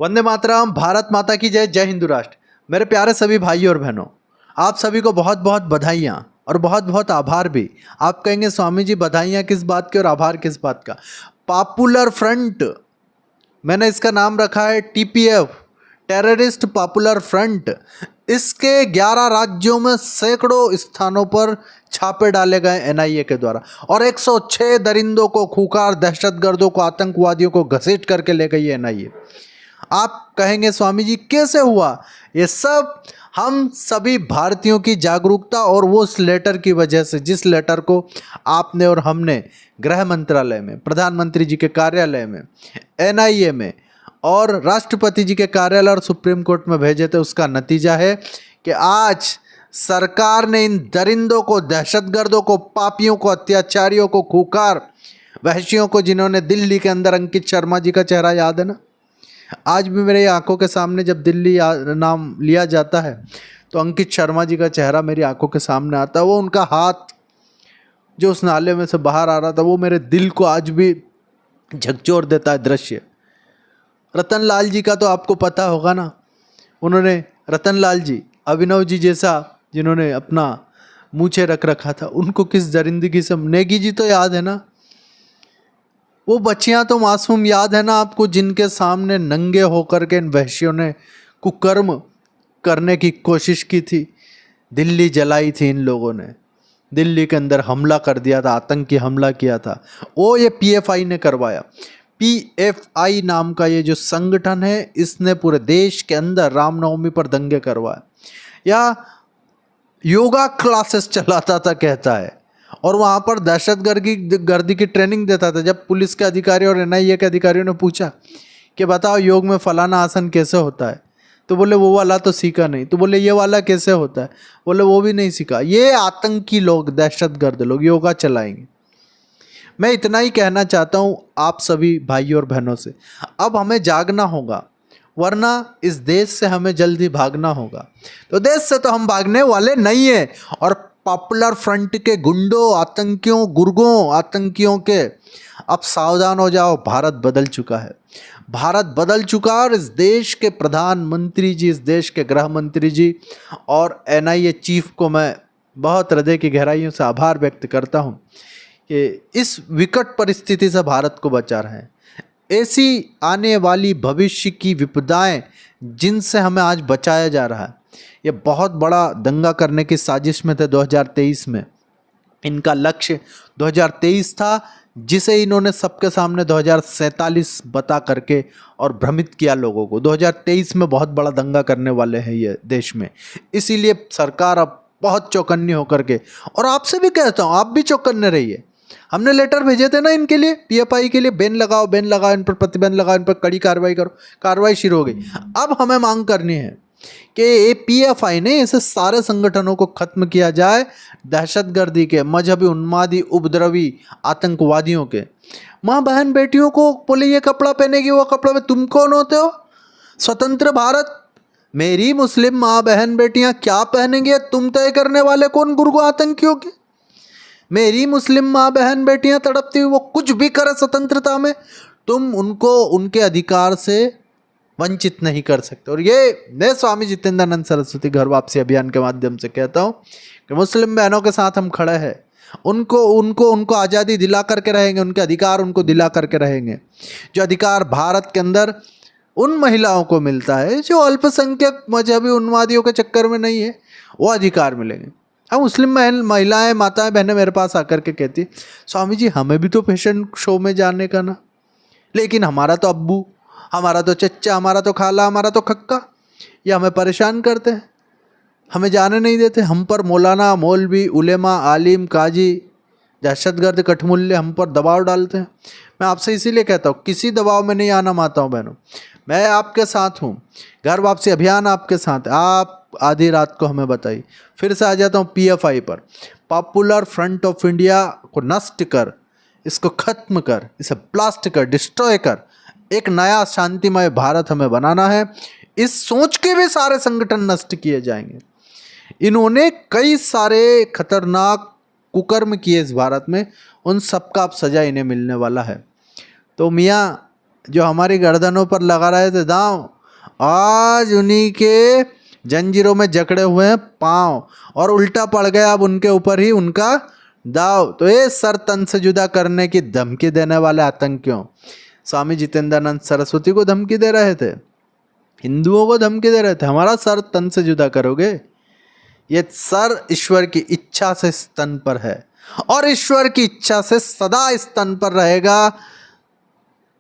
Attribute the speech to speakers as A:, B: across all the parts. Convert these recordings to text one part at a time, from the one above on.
A: वंदे मातरम। भारत माता की जय। जय हिंदू राष्ट्र। मेरे प्यारे सभी भाइयों और बहनों, आप सभी को बहुत बहुत बधाइयाँ और बहुत बहुत आभार भी। आप कहेंगे स्वामी जी बधाइयाँ किस बात की और आभार किस बात का? पॉपुलर फ्रंट, मैंने इसका नाम रखा है टीपीएफ, टेररिस्ट पॉपुलर फ्रंट। इसके 11 राज्यों में सैकड़ों स्थानों पर छापे डाले गए एनआईए के द्वारा और 106 दरिंदों को, खूंखार दहशतगर्दों को, आतंकवादियों को घसीट करके ले गई एनआईए। आप कहेंगे स्वामी जी कैसे हुआ? ये सब हम सभी भारतीयों की जागरूकता और वो उस लेटर की वजह से, जिस लेटर को आपने और हमने गृह मंत्रालय में, प्रधानमंत्री जी के कार्यालय में, एनआईए में और राष्ट्रपति जी के कार्यालय और सुप्रीम कोर्ट में भेजे थे, उसका नतीजा है कि आज सरकार ने इन दरिंदों को, दहशतगर्दों को, पापियों को, अत्याचारियों को, खूंखार वहशियों को, जिन्होंने दिल्ली के अंदर, अंकित शर्मा जी का चेहरा याद है ना? आज भी मेरे आंखों के सामने जब दिल्ली नाम लिया जाता है तो अंकित शर्मा जी का चेहरा मेरी आंखों के सामने आता है। वो उनका हाथ जो उस नाले में से बाहर आ रहा था, वो मेरे दिल को आज भी झकझोर देता है दृश्य। रतन लाल जी का तो आपको पता होगा ना, उन्होंने, रतन लाल जी, अभिनव जी जैसा जिन्होंने अपना मूछे रख रखा था, उनको किस दरिंदगी से, नेगी जी तो याद है ना, वो बच्चियां तो मासूम याद है ना आपको, जिनके सामने नंगे होकर के इन वहशियों ने कुकर्म करने की कोशिश की थी। दिल्ली जलाई थी इन लोगों ने, दिल्ली के अंदर हमला कर दिया था, आतंकी हमला किया था। वो ये पीएफआई ने करवाया। पीएफआई नाम का ये जो संगठन है, इसने पूरे देश के अंदर रामनवमी पर दंगे करवाए, या योगा क्लासेस चलाता था कहता है, और वहाँ पर दहशतगर्दी की ट्रेनिंग देता था। जब पुलिस के अधिकारी और एनआईए के अधिकारियों ने पूछा कि बताओ योग में फलाना आसन कैसे होता है, तो बोले वो वाला तो सीखा नहीं। तो बोले ये वाला कैसे होता है, बोले वो भी नहीं सीखा। ये आतंकी लोग, दहशतगर्द लोग योगा चलाएंगे। मैं इतना ही कहना चाहता हूँ आप सभी भाइयों और बहनों से, अब हमें जागना होगा, वरना इस देश से हमें जल्दी भागना होगा। तो देश से तो हम भागने वाले नहीं है। और पॉपुलर फ्रंट के गुंडों, आतंकियों, गुर्गों, आतंकियों के, अब सावधान हो जाओ। भारत बदल चुका है, भारत बदल चुका है। और इस देश के प्रधानमंत्री जी, इस देश के गृह मंत्री जी और एनआईए चीफ को मैं बहुत हृदय की गहराइयों से आभार व्यक्त करता हूँ कि इस विकट परिस्थिति से भारत को बचा रहे हैं। ऐसी आने वाली भविष्य की विपदाएं जिनसे हमें आज बचाया जा रहा है, ये बहुत बड़ा दंगा करने की साजिश में थे 2023 में। इनका लक्ष्य 2023 था, जिसे इन्होंने सबके सामने 2047 बता करके और भ्रमित किया लोगों को। 2023 में बहुत बड़ा दंगा करने वाले हैं ये देश में, इसीलिए सरकार अब बहुत चौकन्नी होकर के, और आपसे भी कहता हूँ आप भी चौकन्ने रहिए। हमने लेटर भेजे थे ना इनके लिए, पीएफआई के लिए, बैन लगाओ, बैन लगाओ, इन पर प्रतिबंध लगाओ, इन पर कड़ी कार्रवाई करो। कार्रवाई शुरू हो गई। अब हमें मांग करनी है कि ये पीएफआई ने, ऐसे सारे संगठनों को खत्म किया जाए, दहशतगर्दी के, मजहबी उन्मादी, उपद्रवी आतंकवादियों के। माँ बहन बेटियों को बोले ये कपड़ा पहनेगी, वो कपड़ा में, तुम कौन होते हो? स्वतंत्र भारत, मेरी मुस्लिम माँ बहन बेटियां क्या पहनेंगे तुम तय करने वाले कौन? गुर्गो आतंकियों के। मेरी मुस्लिम माँ बहन बेटियां तड़पती हुई, वो कुछ भी करे स्वतंत्रता में, तुम उनको उनके अधिकार से वंचित नहीं कर सकते। और ये मैं स्वामी जितेंद्रानंद सरस्वती घर वापसी अभियान के माध्यम से कहता हूँ कि मुस्लिम बहनों के साथ हम खड़े हैं। उनको आज़ादी दिला करके रहेंगे, उनके अधिकार उनको दिला करके रहेंगे। जो अधिकार भारत के अंदर उन महिलाओं को मिलता है जो अल्पसंख्यक मजहबी उन्मादियों के चक्कर में नहीं है, वो अधिकार मिलेंगे। अब मुस्लिम महिलाएं, माताएं, बहनें मेरे पास आकर के कहती, स्वामी जी हमें भी तो फैशन शो में जाने का ना, लेकिन हमारा तो अब्बू, हमारा तो चच्चा, हमारा तो खाला, हमारा तो खक्का, ये हमें परेशान करते हैं, हमें जाने नहीं देते। हम पर मौलाना, मौलवी, उलेमा, आलिम, काजी, दहशतगर्द, कठमुल्ले हम पर दबाव डालते हैं। मैं आपसे इसीलिए कहता हूँ किसी दबाव में नहीं आना माताओं बहनों, मैं आपके साथ हूँ। घर वापसी अभियान आपके साथ है। आप आधी रात को हमें बताइए। फिर से आ जाता हूँ पीएफआई पर। पॉपुलर फ्रंट ऑफ इंडिया को नष्ट कर, इसको खत्म कर, इसे ब्लास्ट कर, डिस्ट्रॉय कर। एक नया शांतिमय भारत हमें बनाना है। इस सोच के भी सारे संगठन नष्ट किए जाएंगे। इन्होंने कई सारे खतरनाक कुकर्म किए इस भारत में, उन सबका अब सजा इन्हें मिलने वाला है। तो मियाँ जो हमारी गर्दनों पर लगा रहे थे दांव, आज उन्हीं के जंजीरों में जकड़े हुए हैं पांव, और उल्टा पड़ गया अब उनके ऊपर ही उनका दाव। तो ये सर तन से जुदा करने की धमकी देने वाले आतंकियों, स्वामी जितेंद्रानंद सरस्वती को धमकी दे रहे थे, हिंदुओं को धमकी दे रहे थे, हमारा सर तन से जुदा करोगे। ये सर ईश्वर की इच्छा से स्तन पर है, और ईश्वर की इच्छा से सदा स्तन पर रहेगा।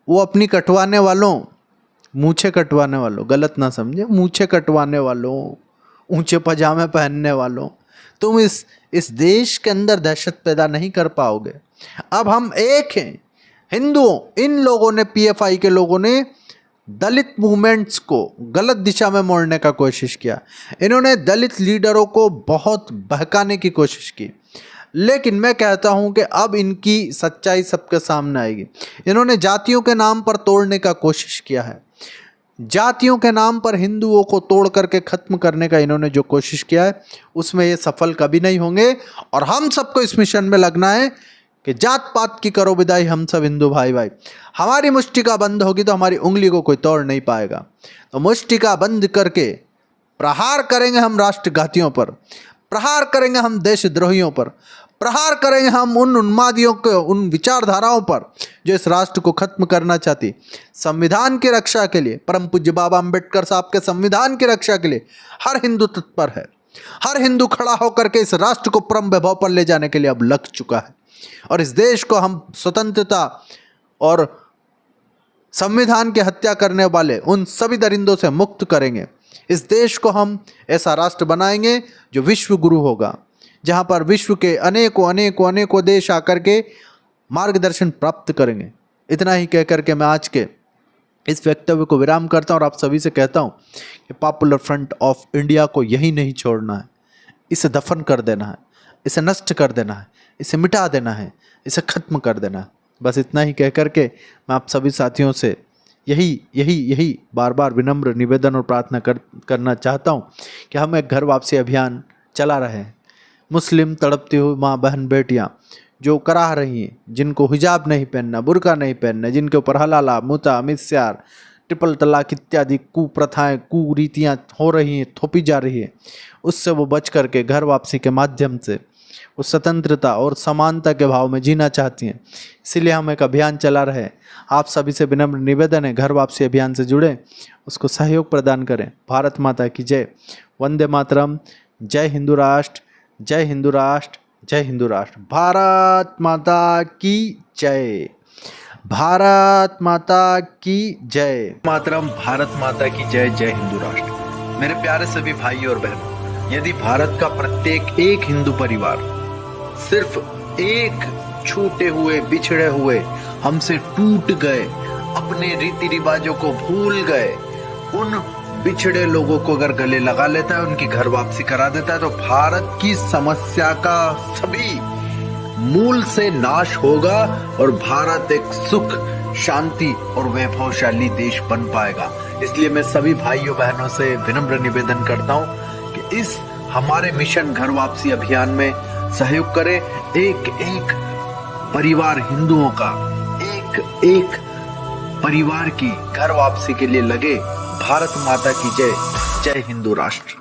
A: वो अपनी कटवाने वालों, मूछे कटवाने वालों, गलत ना समझे, मूछे कटवाने वालों, ऊंचे पजामे पहनने वालों, तुम इस देश के अंदर दहशत पैदा नहीं कर पाओगे। अब हम एक हैं हिंदुओं। इन लोगों ने, पीएफआई के लोगों ने दलित मूवमेंट्स को गलत दिशा में मोड़ने का कोशिश किया। इन्होंने दलित लीडरों को बहुत बहकाने की कोशिश की, लेकिन मैं कहता हूं कि अब इनकी सच्चाई सबके सामने आएगी। इन्होंने जातियों के नाम पर तोड़ने का कोशिश किया है, जातियों के नाम पर हिंदुओं को तोड़ करके खत्म करने का इन्होंने जो कोशिश किया है, उसमें ये सफल कभी नहीं होंगे। और हम सबको इस मिशन में लगना है कि जात पात की करो विदाई, हम सब हिंदू भाई भाई। हमारी मुष्टिका बंद होगी तो हमारी उंगली को कोई तोड़ नहीं पाएगा। तो मुष्टिका बंद करके प्रहार करेंगे हम राष्ट्रघातियों पर, प्रहार करेंगे हम देशद्रोहियों पर, प्रहार करेंगे हम उन उन्मादियों को, उन विचारधाराओं पर जो इस राष्ट्र को खत्म करना चाहती। संविधान की रक्षा के लिए, परम पूज्य बाबा अंबेडकर साहब के संविधान की रक्षा के लिए हर हिंदू तत्पर है। हर हिंदू खड़ा होकर के इस राष्ट्र को परम वैभव पर ले जाने के लिए अब लग चुका है, और इस देश को हम स्वतंत्रता और संविधान की हत्या करने वाले उन सभी दरिंदों से मुक्त करेंगे। इस देश को हम ऐसा राष्ट्र बनाएंगे जो विश्व गुरु होगा, जहाँ पर विश्व के अनेकों देश आकर के मार्गदर्शन प्राप्त करेंगे। इतना ही कहकर के मैं आज के इस वक्तव्य को विराम करता हूँ, और आप सभी से कहता हूँ कि पॉपुलर फ्रंट ऑफ इंडिया को यही नहीं छोड़ना है, इसे दफन कर देना है, इसे नष्ट कर देना है, इसे मिटा देना है, इसे खत्म कर देना है। बस इतना ही कह करके मैं आप सभी साथियों से यही बार बार विनम्र निवेदन और प्रार्थना करना चाहता हूँ कि हम एक घर वापसी अभियान चला रहे हैं। मुस्लिम तड़पती हुई माँ बहन बेटियाँ जो कराह रही हैं, जिनको हिजाब नहीं पहनना, बुर्का नहीं पहनना, जिनके ऊपर हलाला, मुता, मिस्यार, ट्रिपल तलाक इत्यादि कुप्रथाएं, कुरीतियाँ हो रही हैं, थोपी जा रही है, उससे वो बच करके घर वापसी के माध्यम से उस स्वतंत्रता और समानता के भाव में जीना चाहती हैं। इसीलिए हम एक अभियान चला रहे हैं। आप सभी से विनम्र निवेदन है, घर वापसी अभियान से जुड़े, उसको सहयोग प्रदान करें। भारत माता की जय। वंदे मातरम। जय हिंदू राष्ट्र, जय हिंदू राष्ट्र, जय हिंदू राष्ट्र। भारत माता की जय, भारत माता की जय। मातरम। भारत माता की जय, जय हिंदू राष्ट्र। मेरे प्यारे सभी भाइयों और बहनों, यदि भारत का प्रत्येक एक हिंदू परिवार सिर्फ एक छूटे हुए, बिछड़े हुए, हमसे टूट गए, अपने रीति रिवाजों को भूल गए, उन बिछड़े लोगों को अगर गले लगा लेता है, उनकी घर वापसी करा देता है, तो भारत की समस्या का सभी मूल से नाश होगा और भारत एक सुख, शांति और वैभवशाली देश बन पाएगा। इसलिए मैं सभी भाइयों बहनों से विनम्र निवेदन करता हूं कि इस हमारे मिशन घर वापसी अभियान में सहयोग करें। एक एक परिवार हिंदुओं का, एक एक परिवार की घर वापसी के लिए लगे। भारत माता की जय, जय हिंदू राष्ट्र।